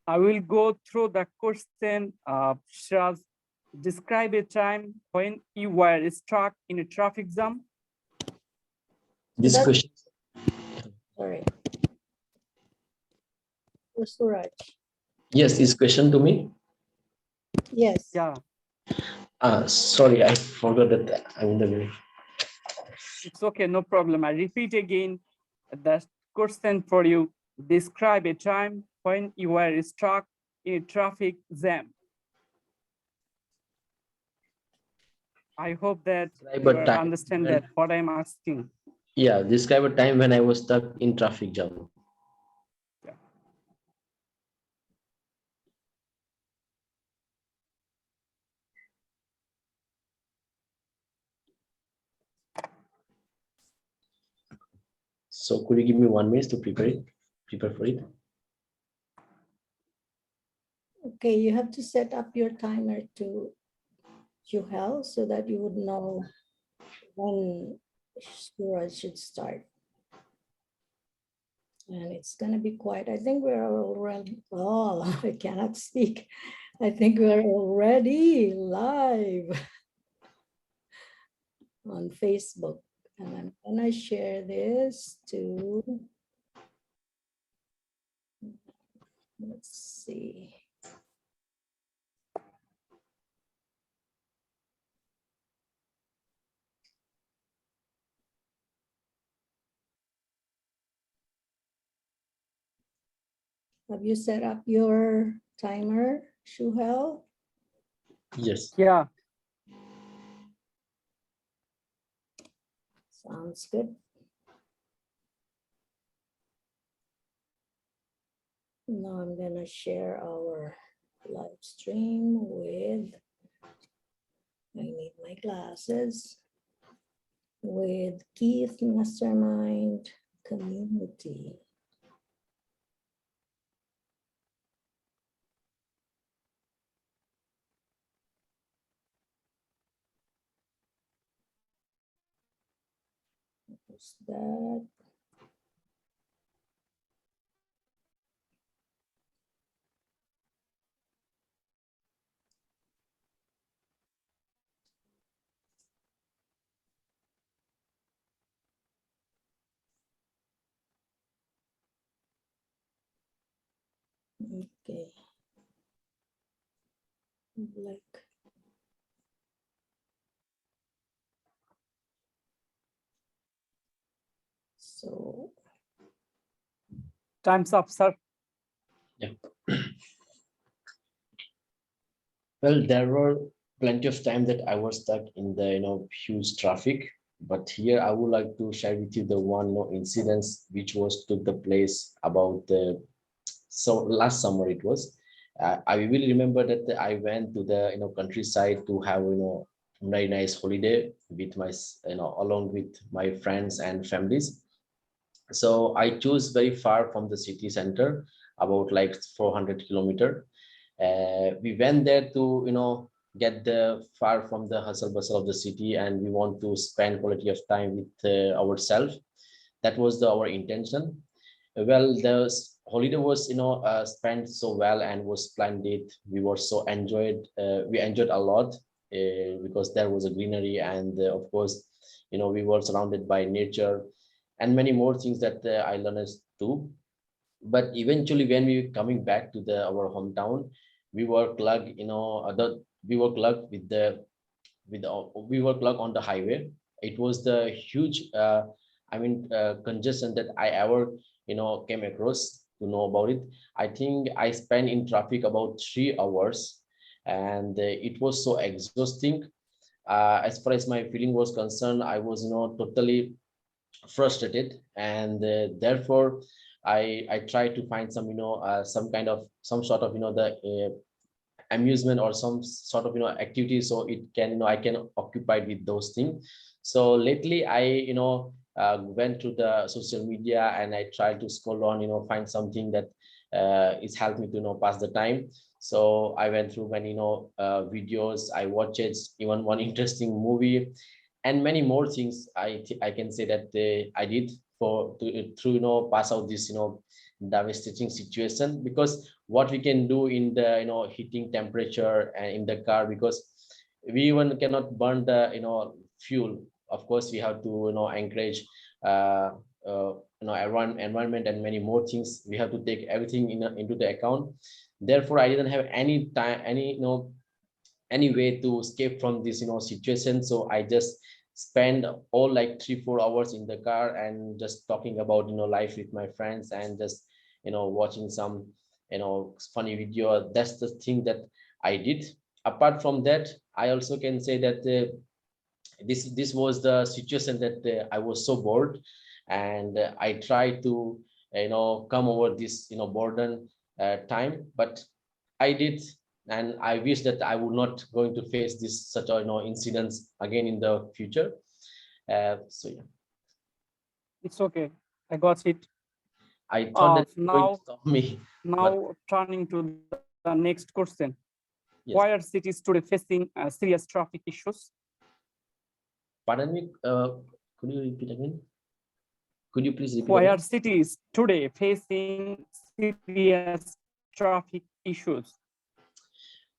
I will go through the question. Shraz, describe a time when you were stuck in a traffic jam. This question. Sorry. Sooraj. Yes, this question to me. Yes. Yeah, Sorry, I forgot that I'm in the way. it's okay, no problem. I repeat again the question for you. Describe a time when you were stuck in a traffic jam. I hope that Describe you a time understand when- that what I'm asking. Yeah, describe a time when I was stuck in traffic jam. Yeah. So could you give me 1 minute to prepare for it? Okay, you have to set up your timer to Shohel so that you would know when Sooraj should start. And it's going to be quiet. I think we're already, oh, I cannot speak. I think we're already live on Facebook. And I'm going to share this to, let's see. Have you set up your timer, Shohel? Yes. Yeah, Sounds good. Now I'm gonna share our live stream with, I need my glasses, with Keith Mastermind Community. What's that? Okay. Like, so time's up, sir. Yeah. Well, there were plenty of time that I was stuck in the huge traffic, but here I would like to share with you the one incidents which was took the place about the last summer it was. I will remember that I went to the countryside to have very nice holiday with my along with my friends and families. So I chose very far from the city center, about like 400 kilometer. We went there to get the far from the hustle bustle of the city, and we want to spend quality of time with ourselves. That was our intention. Well, the holiday was spent so well and was splendid. We were so enjoyed. We enjoyed a lot because there was a greenery, and of course, we were surrounded by nature and many more things that I learned too. But eventually, when we were coming back to our hometown, we were plugged, we were plugged with we were plugged on the highway. It was the huge, congestion that I ever, came across to know about it. I think I spent in traffic about 3 hours, and it was so exhausting. As far as my feeling was concerned, I was, totally frustrated, and therefore I tried to find some some sort of the amusement or some sort of activity, so it can I can occupy with those things. So lately I went to the social media, and I tried to scroll on, find something that is helped me to pass the time. So I went through many videos, I watched even one interesting movie, and many more things I can say that I did for to through pass out this devastating situation, because what we can do in the heating temperature and in the car, because we even cannot burn the fuel. Of course we have to encourage environment and many more things. We have to take everything into the account. Therefore I didn't have any time, any way to escape from this situation. So I just spend all like 3-4 hours in the car and just talking about life with my friends, and just watching some funny video. That's the thing that I did. Apart from that, I also can say that this was the situation that I was so bored, and I tried to come over this boredom time, but I did. And I wish that I would not going to face this such a incidents again in the future. So yeah, It's okay. I got it. I thought that you were going to Now, stop me, but now turning to the next question. yes. Why are cities today facing serious traffic issues? Pardon me. Could you repeat again? Could you please repeat Why again? are cities today facing serious traffic issues?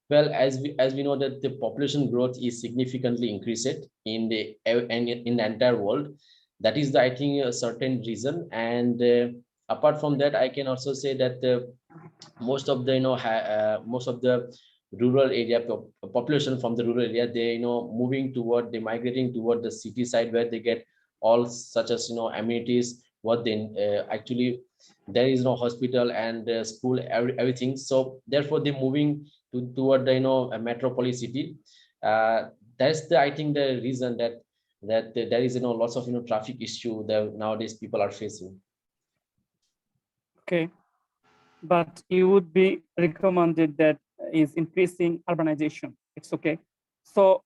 Well, as we know that the population growth is significantly increased in the entire world. That is the, I think, a certain reason. And apart from that, I can also say that most of the most of the rural area population from the rural area, they they migrating toward the city side, where they get all such as amenities, what they actually, there is no hospital and school, everything. So therefore they moving toward the a metropolis city. That's the, I think, the reason that there is lots of traffic issue that nowadays people are facing. Okay, but you would be recommended that is increasing urbanization. It's okay. So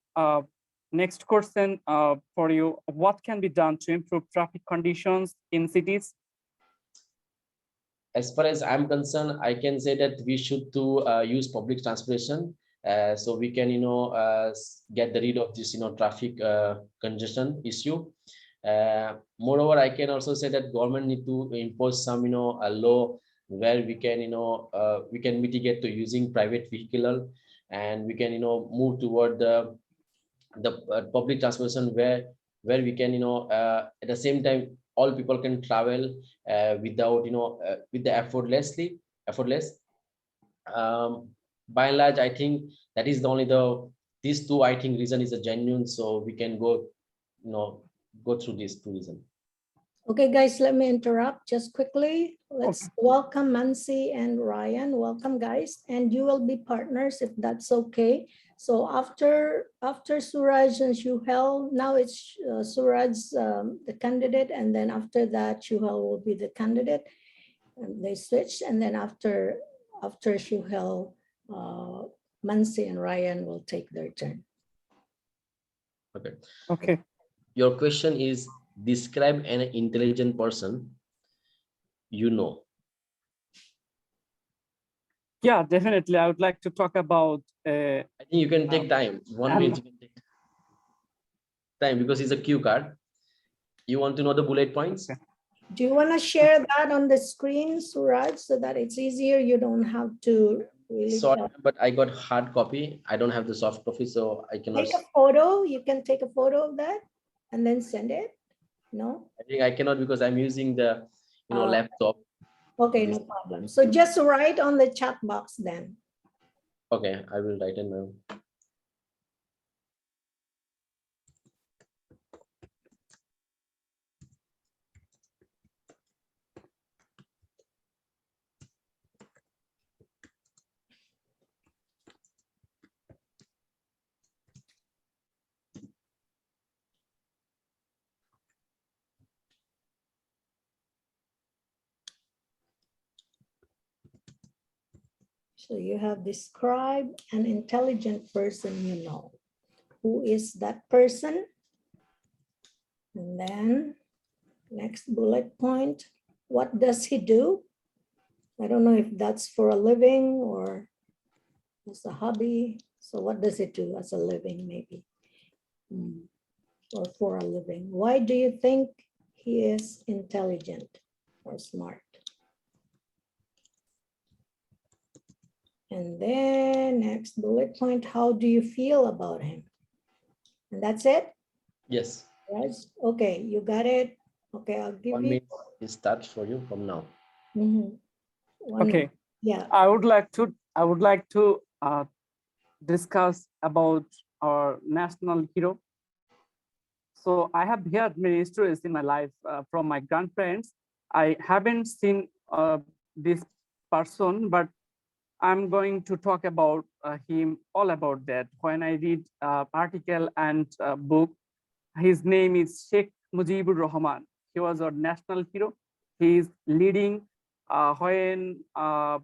next question for you, what can be done to improve traffic conditions in cities? As far as I'm concerned, I can say that we should to use public transportation, so we can get rid of this traffic congestion issue. Moreover, I can also say that government need to impose some a law where we can we can mitigate to using private vehicle, and we can move toward the public transportation, where we can at the same time all people can travel without with the effortless. By and large, I think that is the only these two, I think, reason is a genuine, so we can go go through these two reasons. Okay, guys, let me interrupt just quickly. Let's welcome Mansi and Raiyan. Welcome, guys. And you will be partners if that's okay. So after Sooraj and Shohel, now it's Sooraj the candidate, and then after that, Shohel will be the candidate. And they switched, and then after Shohel, Mansi and Raiyan will take their turn. Okay. Okay. Your question is, describe an intelligent person you know. Yeah, definitely. I would like to talk about. I think you can take time. 1 minute you can take time, because it's a cue card. You want to know the bullet points? Okay. Do you want to share that on the screen, Sooraj, so that it's easier? You don't have to really. Sorry, but I got hard copy. I don't have the soft copy, so I cannot. Take a photo. You can take a photo of that and then send it. No? I think I cannot, because I'm using the laptop. Okay, no problem. So just write on the chat box then. Okay, I will write it now. So you have described an intelligent person you know. Who is that person? And then next bullet point, what does he do? I don't know if that's for a living or as a hobby. So what does he do as a living, maybe? Or for a living? Why do you think he is intelligent or smart? And then next bullet point, how do you feel about him? And that's it? Yes. Yes. Okay, you got it. Okay, I'll give 1 you. minute it starts for you from now. Mhm. Okay. Yeah. I would like to discuss about our national hero. So I have heard many stories in my life from my grandparents. I haven't seen this person, but I'm going to talk about him, all about that. When I read article and book, his name is Sheikh Mujibur Rahman. He was our national hero. He is leading when our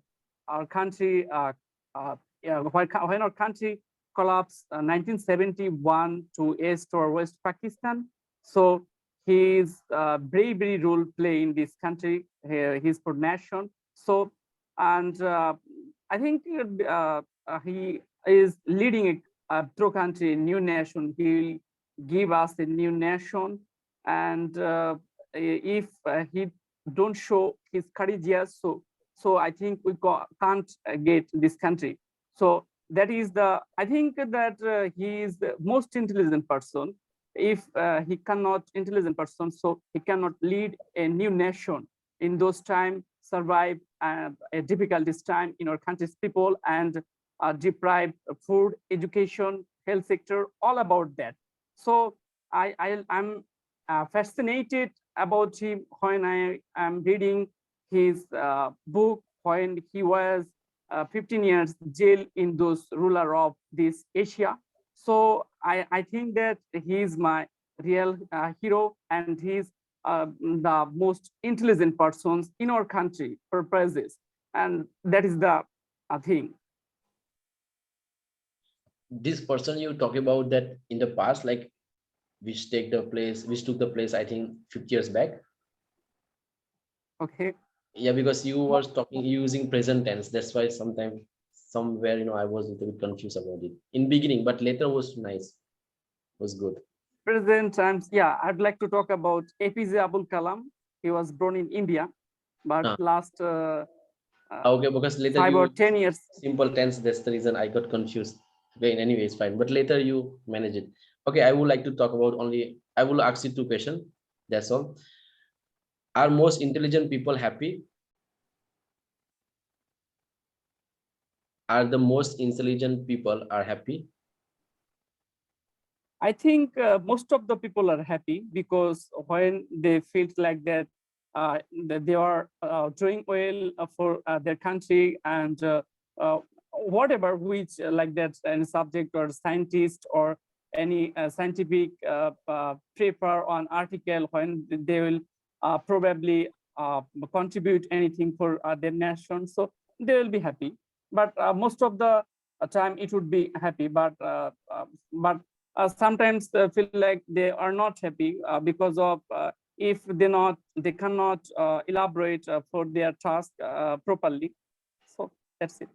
country, yeah, when our country collapsed 1971 to East or West Pakistan. So his bravery role play in this country, his for nation. So, and I think he is leading a through country, new nation. He will give us a new nation, and if he don't show his courage, yes, so I think we can't get this country. So that is the, I think that he is the most intelligent person. If he cannot intelligent person, so he cannot lead a new nation in those time, survive a difficulties time in our country's people, and deprived food, education, health sector, all about that. So I'm fascinated about him when I am reading his book when he was 15 years jail in those ruler of this Asia. So I think that he is my real hero, and he's the most intelligent persons in our country purposes, and that is the thing. This person you talk about that in the past, like which took the place, I think 50 years back. Okay. Yeah, because you were talking using present tense. That's why sometimes somewhere, I was a little bit confused about it in beginning, but later was nice, was good. Present times, yeah, I'd like to talk about APJ Abul Kalam. He was born in India, but Ah, last okay, because later 5 or 10 years. simple tense. That's the reason I got confused. Okay, anyway, it's fine. But later you manage it. Okay, I would like to talk about only. I will ask you two questions. That's all. Are most intelligent people happy? Are the most intelligent people are happy? I think most of the people are happy because when they feel like that they are doing well for their country, and whatever which like that any subject or scientist or any scientific paper on article, when they will probably contribute anything for their nation, so they will be happy. But most of the time it would be happy, but sometimes feel like they are not happy because of if they cannot elaborate for their task properly. So that's it.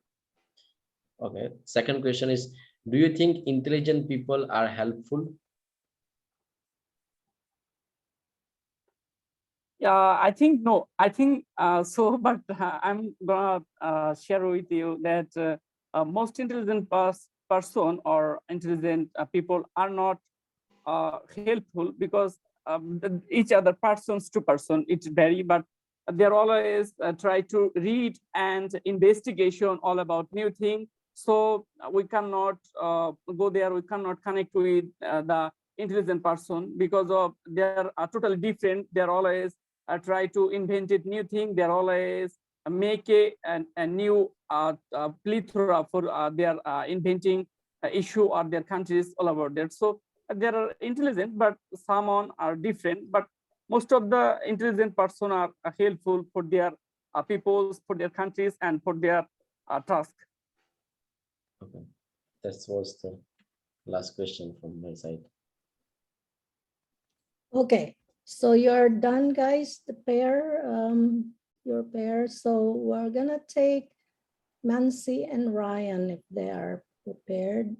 Okay. Second question is, do you think intelligent people are helpful? Yeah, I think no. I think so, but I'm gonna share with you that most intelligent person or intelligent people are not helpful because each other persons to person it vary, but they're always try to read and investigation all about new thing. So we cannot go there, we cannot connect with the intelligent person because of they're totally different. They're always try to invent it new thing. They're always make a new plethora for their inventing issue or their countries all over there. So they are intelligent, but some on are different. But most of the intelligent person are helpful for their peoples, for their countries, and for their task. Okay. That was the last question from my side. Okay, so you're done, guys, the pair, your pair. So we're gonna take Mansi and Ryan if they are prepared.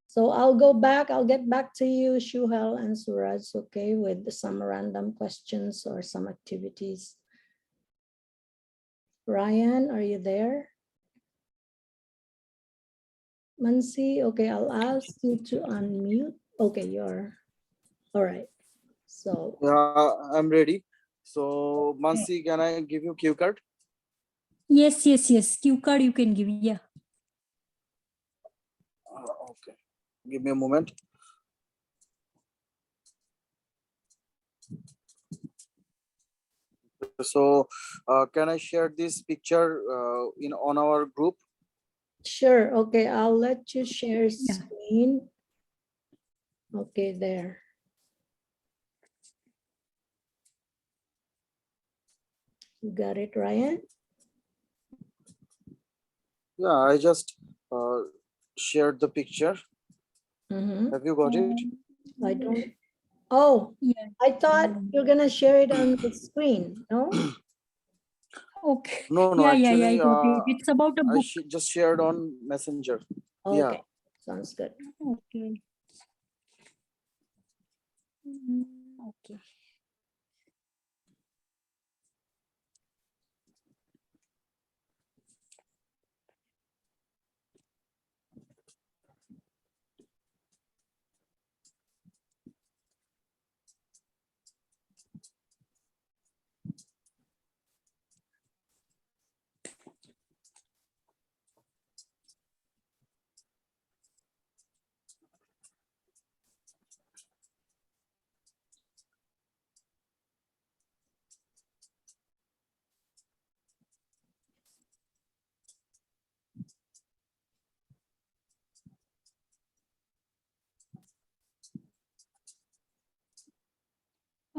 So I'll go back, I'll get back to you, Shohel and Sooraj, okay, with some random questions or some activities. Ryan, are you there? Mansi, okay, I'll ask you to unmute. Okay, you're all right. So, Yeah, I'm ready. So, Mansi, can I give you cue card? Yes, yes, yes. Cue card you can give. Yeah. Okay. Give me a moment. So, can I share this picture in on our group? sure. Okay, I'll let you share screen. Okay, there. You got it, Ryan? Yeah, I just shared the picture. Mm-hmm. Have you got it? I don't. Oh, Yeah. I thought you're gonna share it on the screen. No. Okay. No, no. Yeah, yeah, yeah. I Actually, got it. It's about a I book. just shared on Messenger. Yeah. Okay, sounds good. Okay. Okay.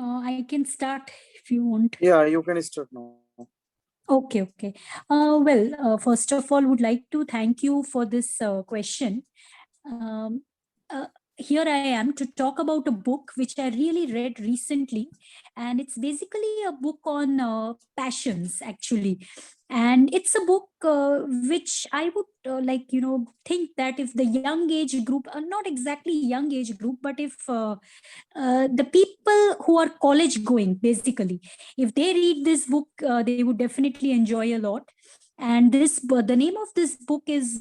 I can start if you want. Yeah, you can start now. Okay, okay. First of all, would like to thank you for this question. Um, uh, Here I am to talk about a book which I really read recently, and it's basically a book on passions, actually. And it's a book which I would think that if the young age group, not exactly young age group, but if the people who are college going, basically, if they read this book, they would definitely enjoy a lot. And the name of this book is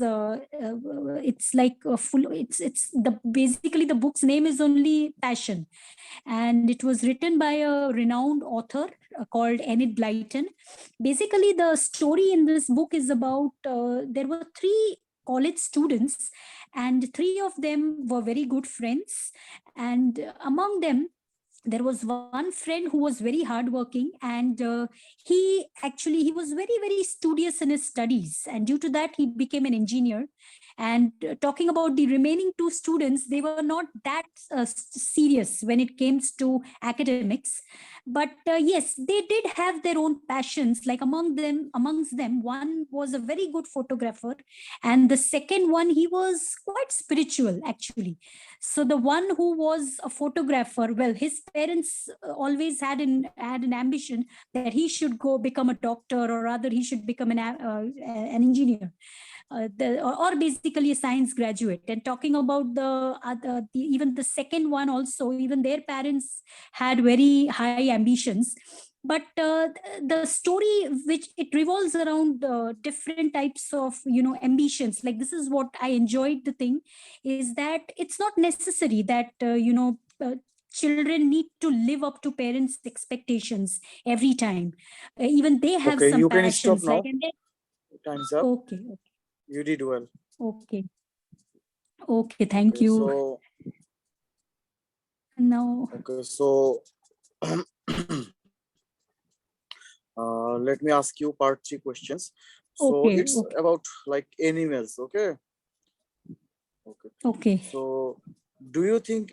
it's like a full it's the basically the book's name is only Passion, and it was written by a renowned author called Enid Blyton. Basically, the story in this book is about there were three college students, and three of them were very good friends, and among them there was one friend who was very hardworking, and he was very studious in his studies, and due to that he became an engineer. And talking about the remaining two students, they were not that serious when it came to academics, but yes, they did have their own passions. Like amongst them, one was a very good photographer, and the second one, he was quite spiritual, actually. So the one who was a photographer, well, his parents always had an ambition that he should go become a doctor, or rather he should become an engineer, or basically a science graduate. And talking about even the second one also, even their parents had very high ambitions. But the story, which it revolves around different types of ambitions. Like, this is what I enjoyed the thing, is that it's not necessary that children need to live up to parents' expectations every time. Even they have Okay, some you can stop passions. now. Like, and Time's up. okay, You did well. okay, okay. Thank Okay, you. so Now, okay, so let me ask you part 3 questions. So okay, it's okay, about like animals, okay? Okay. okay. So do you think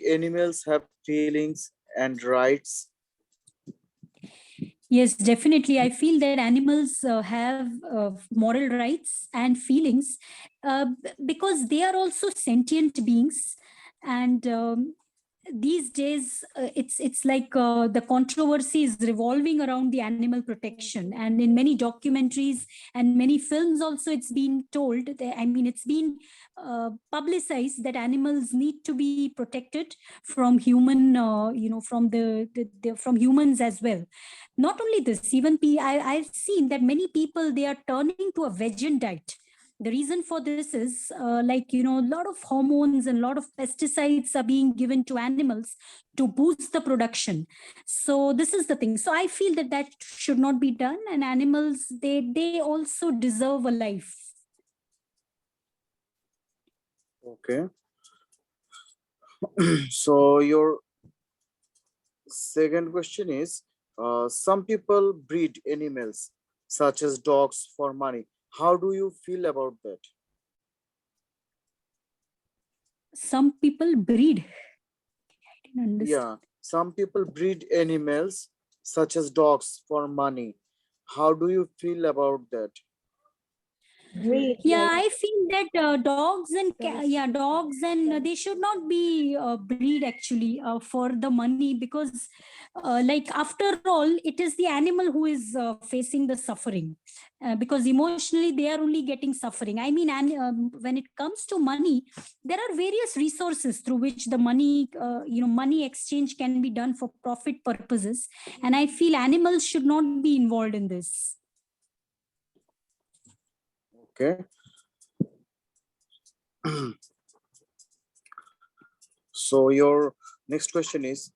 animals have feelings and rights? Yes, definitely. I feel that animals have moral rights and feelings because they are also sentient beings. And these days, it's like the controversy is revolving around the animal protection. And in many documentaries and many films also, it's been told that, I mean, it's been publicized that animals need to be protected from human, from from humans as well. Not only this, even I've seen that many people, they are turning to a vegan diet, The reason for this is like, a lot of hormones and a lot of pesticides are being given to animals to boost the production. So this is the thing. So I feel that that should not be done, and animals, they also deserve a life. Okay. So your second question is, some people breed animals such as dogs for money. How do you feel about that? Some people breed. I didn't understand. Yeah, some people breed animals such as dogs for money. How do you feel about that? Breed, Yeah, like, I feel that dogs and dogs, and they should not be breed actually for the money, because like, after all, it is the animal who is facing the suffering, because emotionally they are only getting suffering. I mean, and when it comes to money, there are various resources through which the money, money exchange can be done for profit purposes, and I feel animals should not be involved in this. Okay. So your next question is,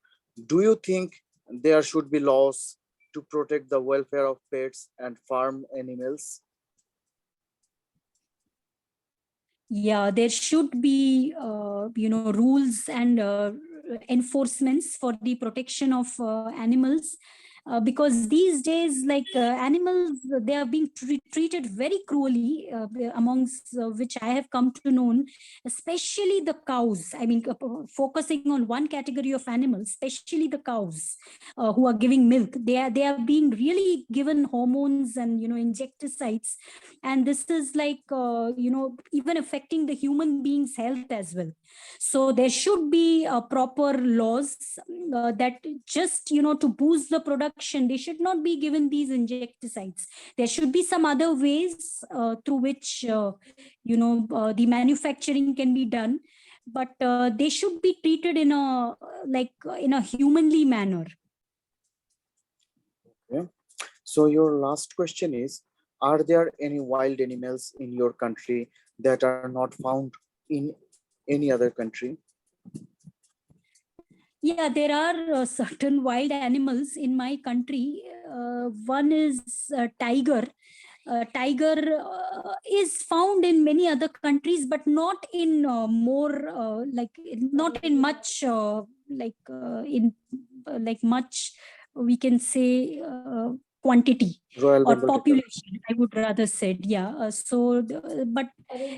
do you think there should be laws to protect the welfare of pets and farm animals? Yeah, there should be rules and enforcements for the protection of animals, because these days, like, animals, they are being treated very cruelly, amongst which I have come to know, especially the cows. I mean, focusing on one category of animals, especially the cows who are giving milk. They are being really given hormones and insecticides, and this is like, even affecting the human being's health as well. So there should be proper laws that just, to boost the production, they should not be given these insecticides. There should be some other ways through which the manufacturing can be done, but they should be treated in a, like, in a humanly manner. Okay. So your last question is, are there any wild animals in your country that are not found in any other country? Yeah, there are certain wild animals in my country. One is tiger. Tiger is found in many other countries, but not in more like, not in much in like much, we can say, quantity Royal or Bengal tiger. population, I would rather said. Yeah. But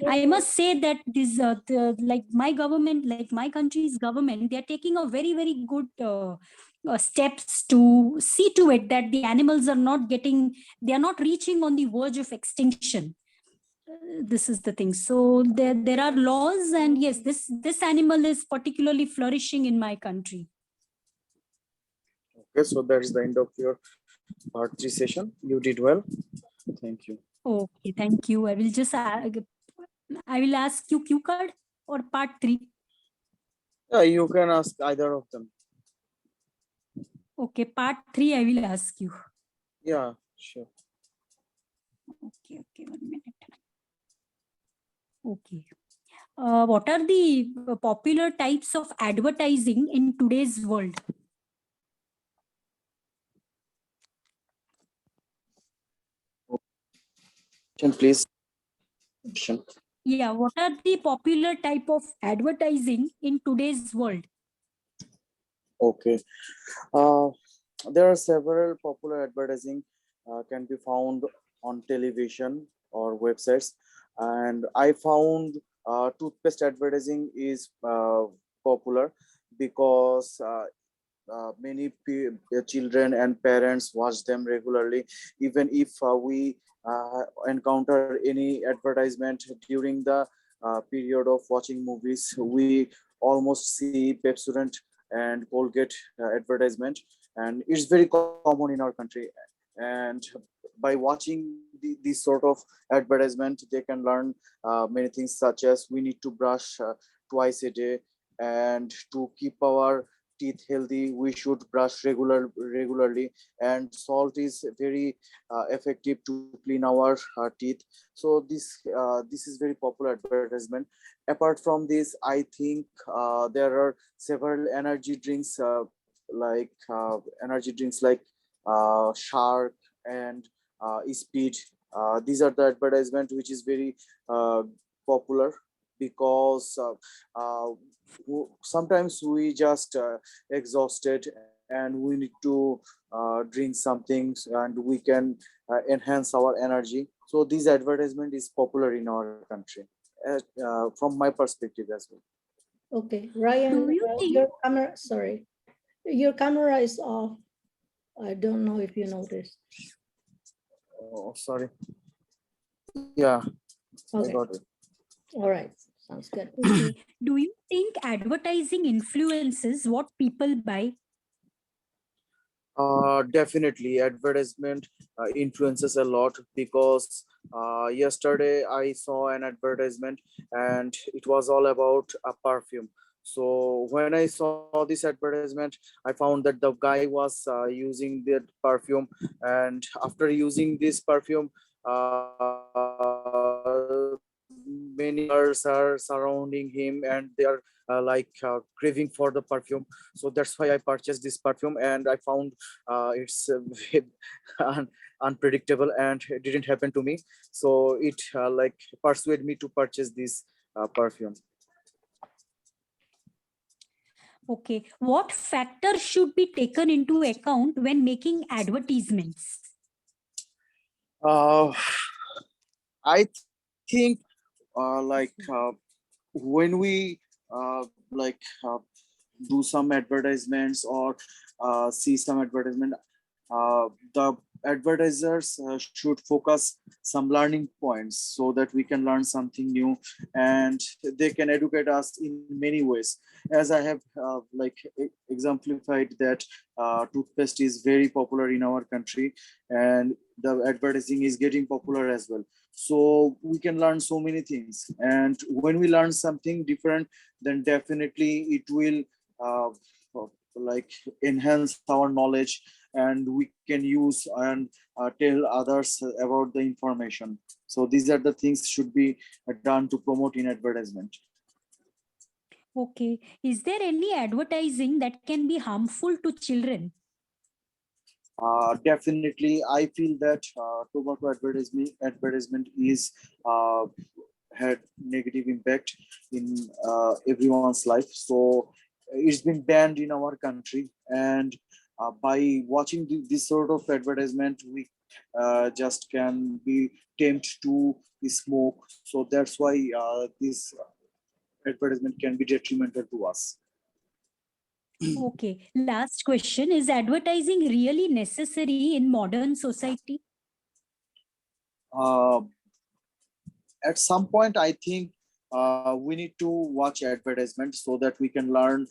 I must say that this, like, my government, like my country's government, they are taking a very, very good steps to see to it that the animals are not getting, they are not reaching on the verge of extinction. This is the thing. So there are laws, and yes, this animal is particularly flourishing in my country. Okay, so that's the end of your part 3 session. You did well. Thank you. Okay, thank you. I will ask you cue card or part 3. Yeah, you can ask either of them. Okay, part 3 I will ask you. Yeah, sure. Okay, 1 minute. Okay. What are the popular types of advertising in today's world? Please. Yeah, what are the popular type of advertising in today's world? Okay. There are several popular advertising can be found on television or websites, and I found toothpaste advertising is popular because many children and parents watch them regularly. Even if we encounter any advertisement during the period of watching movies, we almost see Pepsodent and Colgate advertisement, and it's very common in our country. And by watching this sort of advertisement, they can learn many things, such as we need to brush twice a day, and to keep our teeth healthy, we should brush regularly, and salt is very effective to clean our teeth. So this is very popular advertisement. Apart from this, I think there are several energy drinks like Shark and Speed. These are the advertisement which is very popular, because sometimes we just exhausted and we need to drink something, and we can enhance our energy. So this advertisement is popular in our country, from my perspective as well. Okay, Ryan, Do you think your camera, sorry, your camera is off. I don't know if you noticed. Oh, sorry. Yeah, I Okay, got it. all right, sounds good. okay? Do you think advertising influences what people buy? Definitely, advertisement influences a lot, because yesterday I saw an advertisement and it was all about a perfume. So when I saw this advertisement, I found that the guy was using that perfume, and after using this perfume, many others are surrounding him, and they are craving for the perfume. So that's why I purchased this perfume, and I found it's unpredictable and it didn't happen to me. So it persuaded me to purchase this perfume. Okay, what factors should be taken into account when making advertisements? uh, I think when we do some advertisements or see some advertisement, the advertisers should focus some learning points so that we can learn something new, and they can educate us in many ways. As I have exemplified that toothpaste is very popular in our country, and the advertising is getting popular as well. So we can learn so many things, and when we learn something different, then definitely it will uh, like enhance our knowledge, and we can use and tell others about the information. So these are the things should be done to promote in advertisement. Okay, is there any advertising that can be harmful to children? Definitely, I feel that tobacco advertisement is had negative impact in everyone's life. So it's been banned in our country, and by watching this sort of advertisement, we just can be tempted to smoke. So that's why this advertisement can be detrimental to us. Okay, last question. Is advertising really necessary in modern society? Uh, at some point, I think we need to watch advertisements so that we can learn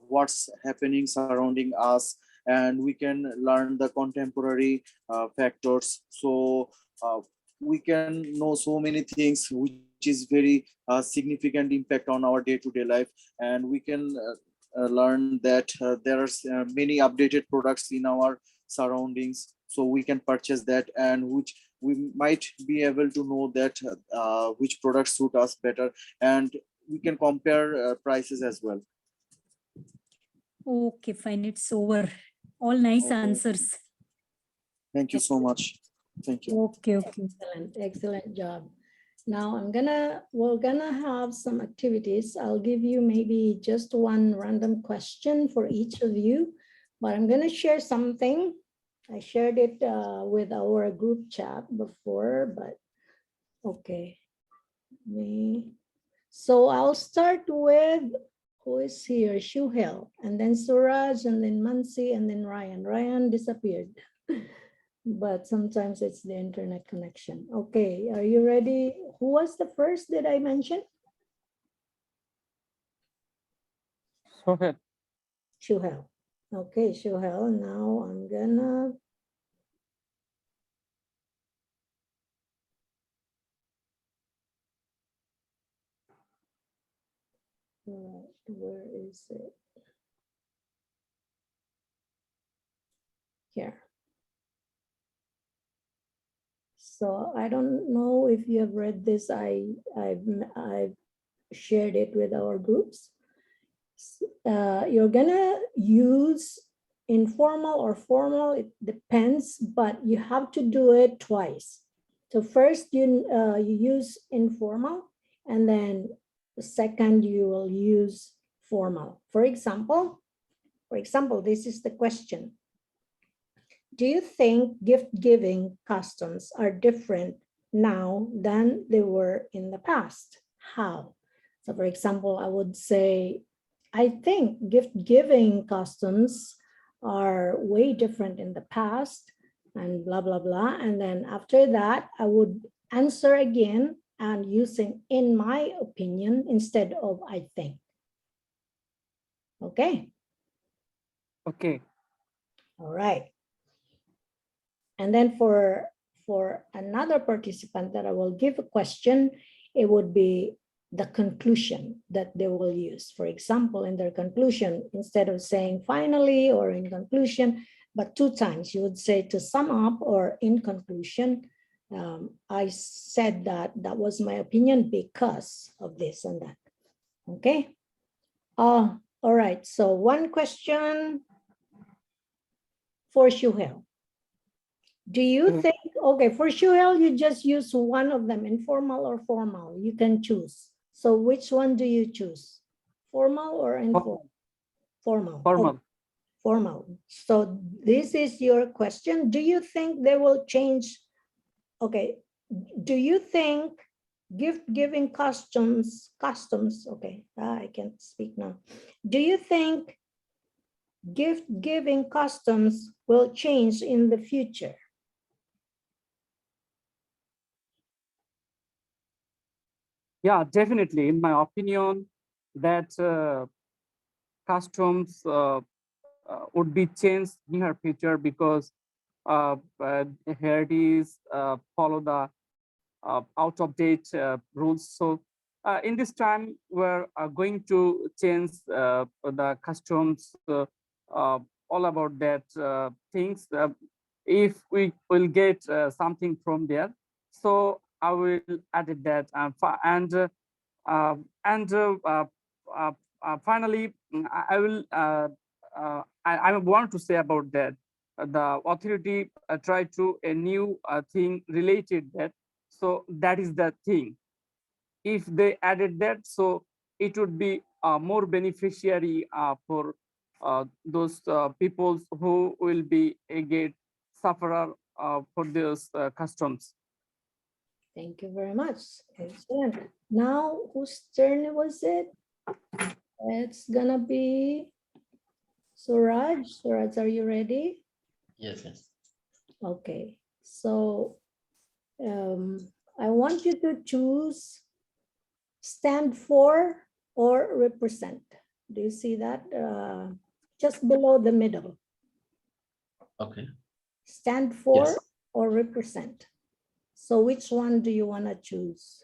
what's happening surrounding us, and we can learn the contemporary factors. So we can know so many things which is very significant impact on our day-to-day life, and we can learn that there are many updated products in our surroundings, so we can purchase that, and which we might be able to know that which products suit us better, and we can compare prices as well. Okay, fine. It's over. All nice Okay. answers. Thank you so much. Thank you. Okay, okay. Excellent job. Now we're gonna have some activities. I'll give you maybe just one random question for each of you, but I'm gonna share something. I shared it with our group chat before, but okay. So I'll start with, who is here? Shohel, and then Sooraj, and then Mansi, and then Raiyan. Raiyan disappeared. But sometimes it's the internet connection. Okay, are you ready? Who was the first that I mentioned? Shohel. Shohel. Okay, Shohel. Now I'm gonna. Where is it? here. So I don't know if you have read this. I've shared it with our groups. You're gonna use informal or formal, it depends, but you have to do it twice. So first you use informal, and then the second you will use formal. For example, this is the question. Do you think gift-giving customs are different now than they were in the past? How? So for example, I would say, I think gift-giving customs are way different in the past, and blah, blah, blah. And then after that, I would answer again and using in my opinion instead of I think. Okay. Okay. All right. And then for another participant that I will give a question, it would be the conclusion that they will use. For example, in their conclusion, instead of saying finally or in conclusion, but 2 times, you would say to sum up or in conclusion, I said that was my opinion because of this and that. Okay. All right. So one question for Shohel. Do you think, okay, for Shohel, you just use one of them, informal or formal, you can choose. So which one do you choose? Formal or informal? Formal. Formal. Okay. Formal. So this is your question. Do you think they will change? Okay. Do you think gift-giving customs, okay, I can't speak now. Do you think gift-giving customs will change in the future? Yeah, definitely. In my opinion, that customs would be changed in her future because heritage follow the out of date rules. So in this time, we're going to change the customs, all about that things. If we will get something from there, so I will add that finally, I will. I want to say about that. The authority try to a new thing related that. So that is the thing. If they added that, so it would be more beneficiary for those people who will be a get sufferer for those customs. Thank you very much. Excellent. Now, whose turn was it? It's gonna be Sooraj. Sooraj, are you ready? Yes, yes. Okay. So I want you to choose stand for or represent. Do you see that? Just below the middle. Okay. Stand for Yes. or represent. So which one do you want to choose?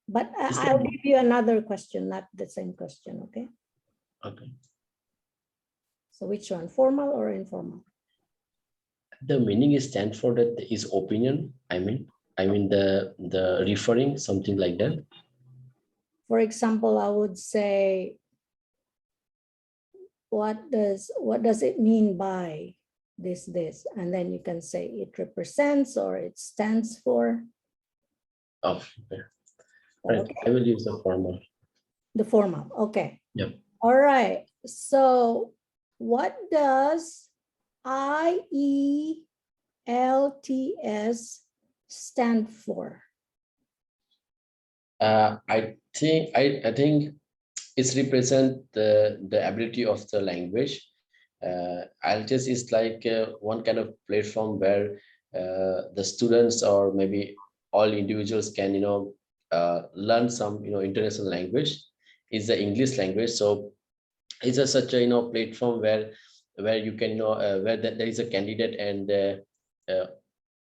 But I'll give you another question, not the same question, okay? Okay. So which one, formal or informal? The meaning is stand for that is opinion. I mean the referring something like that. For example, I would say, what does it mean by this? And then you can say it represents or it stands for. Oh, okay. Right. Okay. I will use the formal. The formal, okay. Yep. All right. So what does IELTS stand for? I think it's represent the ability of the language. IELTS is like one kind of platform where the students or maybe all individuals can learn some international language. It's the English language, so it's such a platform where you can where there is a candidate and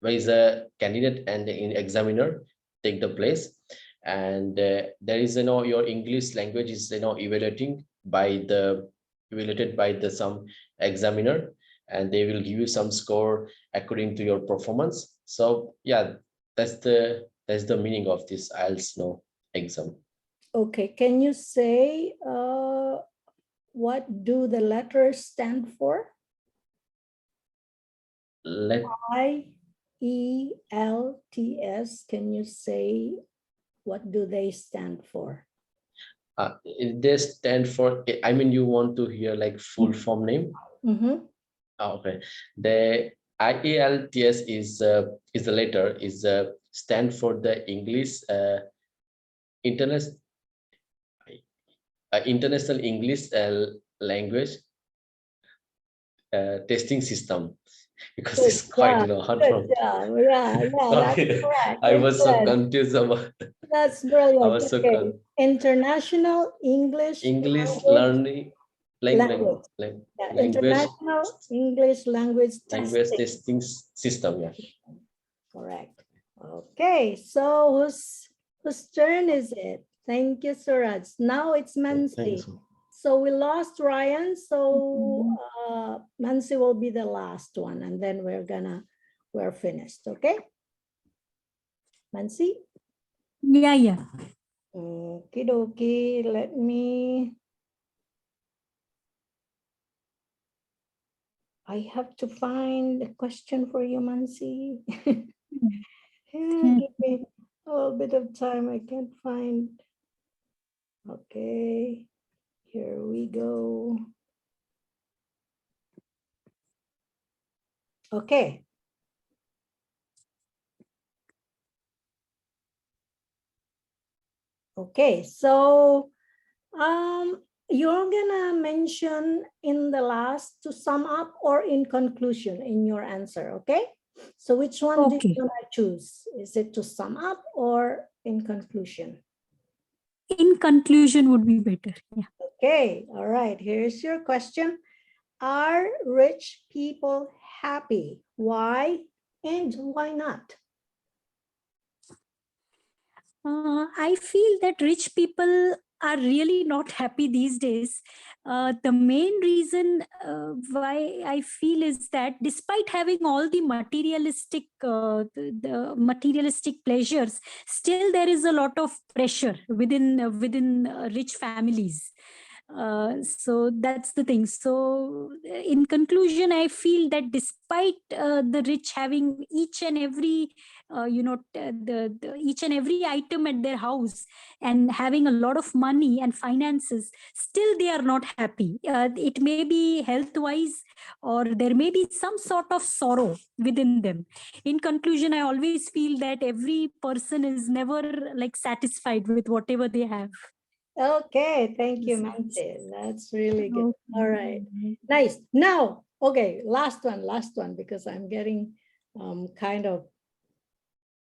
where is a candidate and the examiner take the place, and there is your English language is evaluated by the some examiner, and they will give you some score according to your performance. So yeah, that's the meaning of this IELTS exam. Okay, can you say what do the letters stand for? IELTS. Can you say what do they stand for? They stand for, I mean, you want to hear like full form name? Mm-hmm. Okay, the IELTS is the letter is stand for the English international English language testing system, because Good it's quite job. hard Good from. job. Yeah, that's Sorry, correct. I was so Excellent. confused about. That's I brilliant. was so Okay. International English learning language. Yeah, language International English language testing. testing system. Yeah. Correct. Okay, so whose turn is it? Thank you, Sooraj. Now it's Mansi. Thanks. So we lost Raiyan, so Mansi will be the last one, and then we're finished, okay? Mansi? Yeah. Okie dokie, let me. I have to find a question for you, Mansi. Give me a little bit of time. I can't find. Okay, here we go. Okay. Okay, so you're gonna mention in the last to sum up or in conclusion in your answer, okay? So which one do you wanna choose? Is it to sum up or in conclusion? In conclusion would be better. Yeah. Okay, all right, here's your question. Are rich people happy? Why and why not? I feel that rich people are really not happy these days. The main reason why I feel is that despite having all the materialistic materialistic pleasures, still there is a lot of pressure within rich families. So that's the thing. So in conclusion, I feel that despite the rich having each and every each and every item at their house and having a lot of money and finances, still they are not happy. It may be health wise, or there may be some sort of sorrow within them. In conclusion, I always feel that every person is never like satisfied with whatever they have. Okay, thank you, Mansi. That's really good. All right, nice. Now, okay, last one, because I'm getting kind of,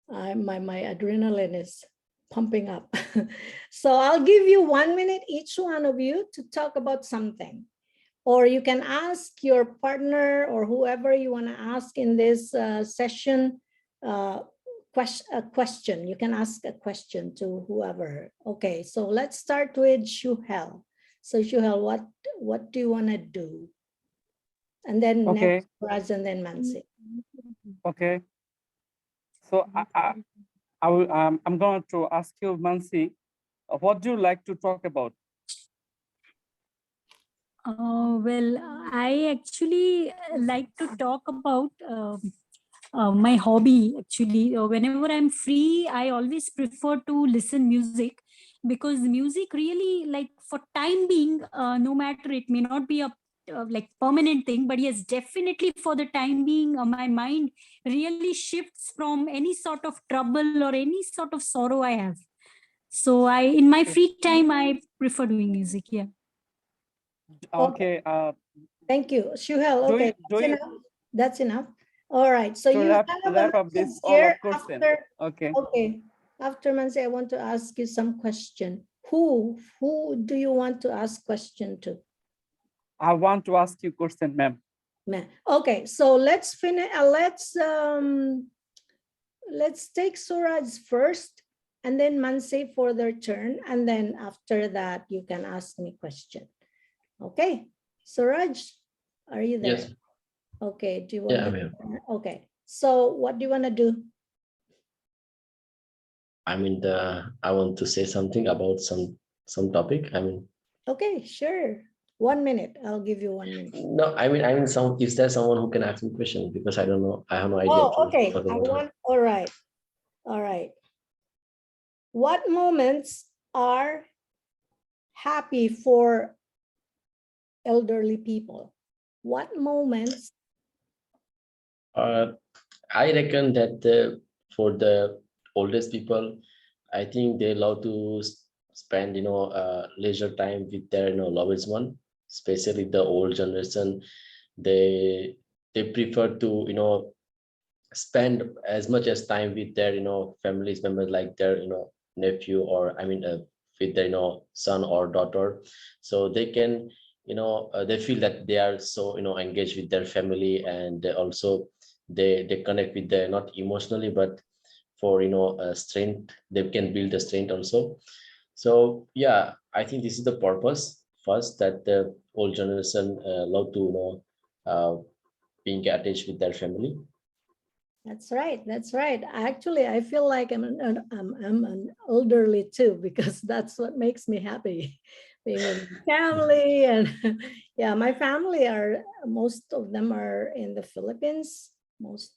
my adrenaline is pumping up. So I'll give you 1 minute, each one of you, to talk about something. Or you can ask your partner or whoever you want to ask in this session a question. You can ask a question to whoever. Okay, so let's start with Shohel. So Shohel, what do you want to do? And then Okay. next, Raz, and then Mansi. Okay. So I'm going to ask you, Mansi, what do you like to talk about? Well, I actually like to talk about my hobby. Actually, whenever I'm free, I always prefer to listen music, because music really, like, for time being, no matter, it may not be a like permanent thing, but yes, definitely for the time being, my mind really shifts from any sort of trouble or any sort of sorrow I have. So in my free time, I prefer doing music. Yeah. Okay. Thank you, Shohel. Okay, that's enough. All right. So you wrap have up this here question. after. Okay. Okay. After Mansi, I want to ask you some question. Who do you want to ask question to? I want to ask you question, ma'am. Okay. So let's finish. Let's take Sooraj first, and then Mansi for their turn, and then after that you can ask me question. Okay. Sooraj, are you there? Yes. Okay, do you Yeah, want I'm here. Okay, so what do you want to do? I mean, I want to say something about some topic. I mean, Okay, sure. 1 minute. I'll give you 1 minute. no, I mean, is there someone who can ask me question? Because I don't know. I have no idea Oh, to okay. talk I about her. want, all right. All right. What moments are happy for elderly people? What moments? I reckon that for the oldest people, I think they love to spend, leisure time with their, loved one, especially the old generation. They they prefer to, spend as much as time with their, families members, like their, nephew, or I mean, with their, son or daughter, so they can, they feel that they are so, engaged with their family, and they also they connect with their, not emotionally, but for, strength, they can build a strength also. So yeah, I think this is the purpose first, that the old generation love to, uh, being attached with their family. That's right. That's right. Actually, I feel like I'm an elderly too, because that's what makes me happy, being with my family. And yeah, my family most of them are in the Philippines. Most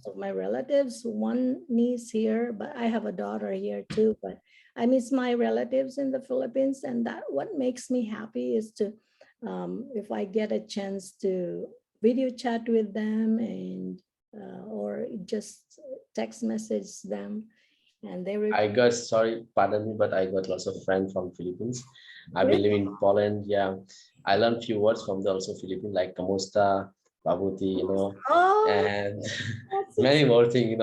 of my relatives, one niece here, but I have a daughter here too. But I miss my relatives in the Philippines, and that what makes me happy is to, if I get a chance to video chat with them, and or just text message them, and they I got, sorry, pardon me, but I got lots of friends from Philippines. I believe in Poland. Yeah, I learned few words from the also Philippines, like kamusta, babuti, Oh, and that's many more things,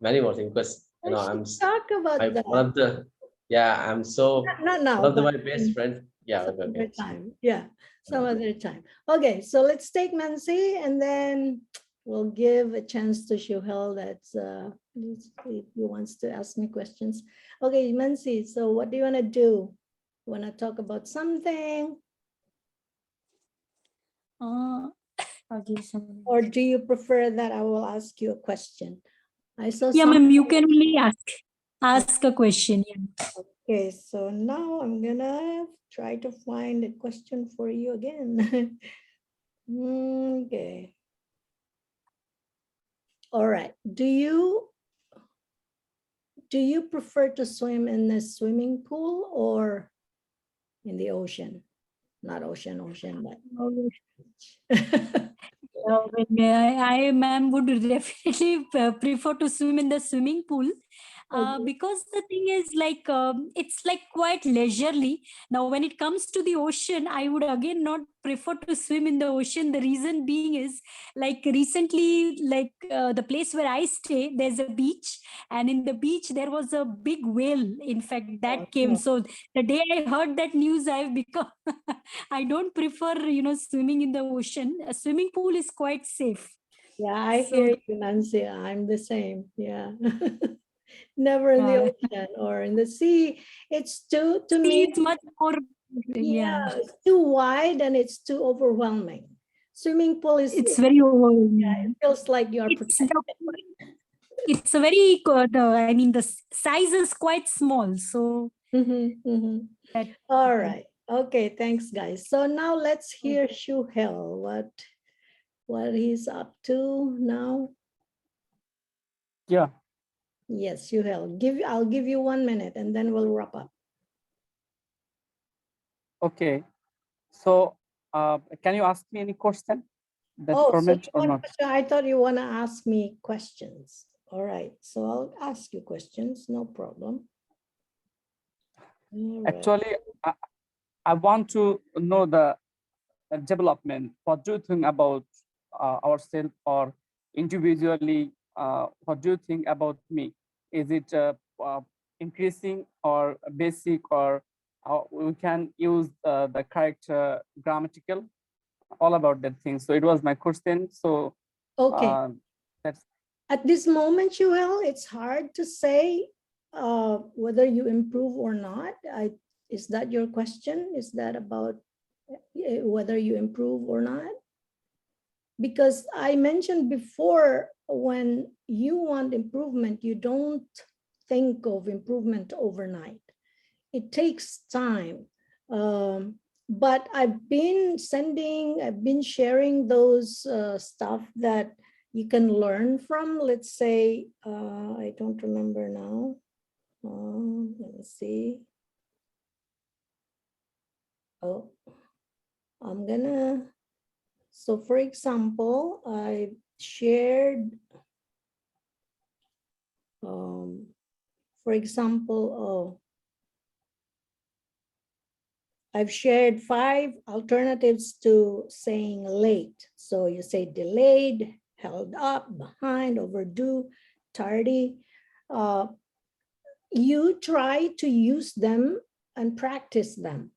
many more things. Because I I'm should talk about that. one of the, yeah, I'm so Not one now, of the but my best friend. Yeah, some okay, okay. other time. Yeah, some Uh, other time. Okay, so let's take Mansi, and then we'll give a chance to Shohel that's if he wants to ask me questions. Okay, Mansi, so what do you want to do? Want to talk about something, Okay, so or do you prefer that I will ask you a question? I saw yeah, some. ma'am, you can only ask a question. Yeah. Okay, so now I'm gonna try to find a question for you again. Okay. All right. Do you prefer to swim in the swimming pool or in the ocean? Not ocean, but Ma'am, would definitely prefer to swim in the swimming pool. okay. Because the thing is like it's like quite leisurely. Now when it comes to the ocean, I would again not prefer to swim in the ocean. The reason being is like recently, like the place where I stay, there's a beach, and in the beach there was a big whale, in fact, that came. Oh, So the day I heard that news, I've become I don't prefer, swimming in the ocean. A swimming pool is quite safe. yeah, I So hear you, Nancy. I'm the same. Yeah. Never in the uh, ocean or in the sea. It's too, to sea me, is much more, yeah, yeah, it's too wide and it's too overwhelming. Swimming pool is, it's very yeah, it overwhelming. feels like you're It's protected. it's a very I mean the size is quite small, so Mhm, mhm. that All right. Okay, thanks, guys. So now let's hear Shohel, what he's up to now. Yeah. Yes, Shohel. I'll give you 1 minute and then we'll wrap up. Okay. So can you ask me any question that Oh, so format you or want not? question? I thought you want to ask me questions. All right. So I'll ask you questions. No problem. All right. Actually, I want to know the development. What do you think about ourselves, or individually? What do you think about me? Is it increasing or basic, or we can use the correct grammatical? All about that thing. So it was my question. So Okay. that's At this moment, Shohel, it's hard to say whether you improve or not. Is that your question? Is that about whether you improve or not? because I mentioned before, when you want improvement, you don't think of improvement overnight. It takes time. But I've been sharing those stuff that you can learn from. Let's say, I don't remember now. Let me see. Oh, I'm gonna, so for example, I shared, for example, I've shared 5 alternatives to saying late. So you say delayed, held up, behind, overdue, tardy. You try to use them and practice them.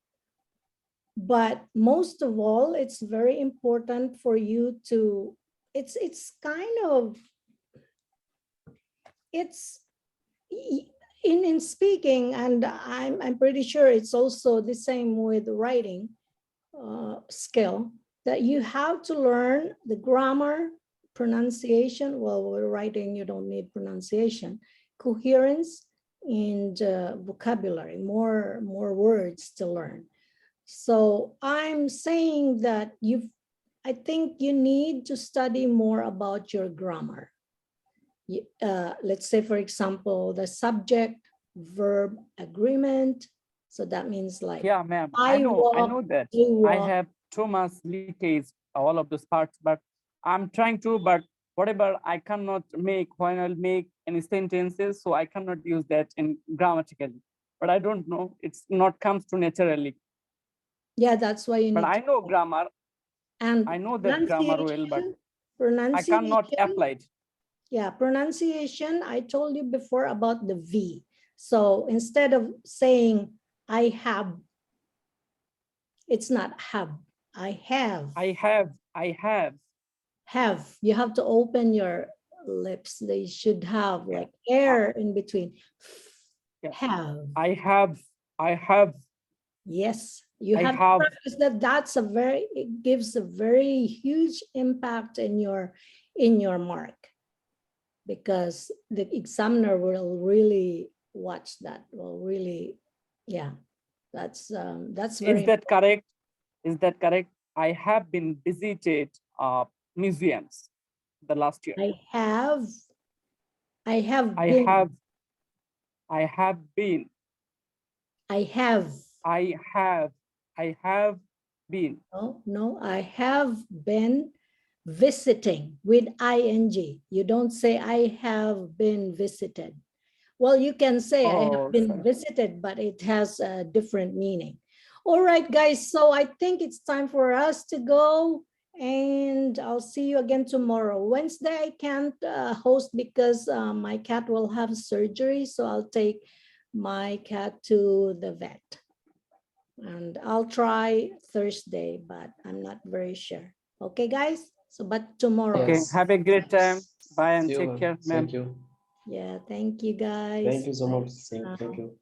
But most of all, it's very important for you to, it's kind of, it's in speaking, and I'm pretty sure it's also the same with writing skill, that you have to learn the grammar, pronunciation. Well, with writing, you don't need pronunciation, coherence, and vocabulary, more words to learn. So I'm saying that I think you need to study more about your grammar. Let's say, for example, the subject verb agreement. So that means like, Yeah, ma'am. I know that. I have too much leakage, all of those parts, but I'm trying to, but whatever I cannot make when I'll make any sentences, so I cannot use that in grammatically. But I don't know, it's not comes to naturally. Yeah, that's why you need. But I know grammar, and I know that grammar well, but I cannot apply it. Yeah, pronunciation, I told you before about the V. So instead of saying I have, it's not have, I have. Have, you have to open your lips. They should have like air in between. Yeah. Have. I have. Yes, you have to practice that. That's a very, it gives a very huge impact in your mark, because the examiner will really watch that, will really, yeah, that's very. Is that correct? Is that correct? I have been visited museums the last year. I have been. No, I have been visiting with ing. You don't say I have been visited. Well, you can say I have been visited, but it has a different meaning. All right, guys, so I think it's time for us to go, and I'll see you again tomorrow. Wednesday, I can't host because my cat will have surgery, so I'll take my cat to the vet. And I'll try Thursday, but I'm not very sure. Okay, guys? So, but tomorrow. Okay, have a great time. Bye and take care, ma'am. Thank you. Yeah, thank you, guys. Thank you so much. Thank you.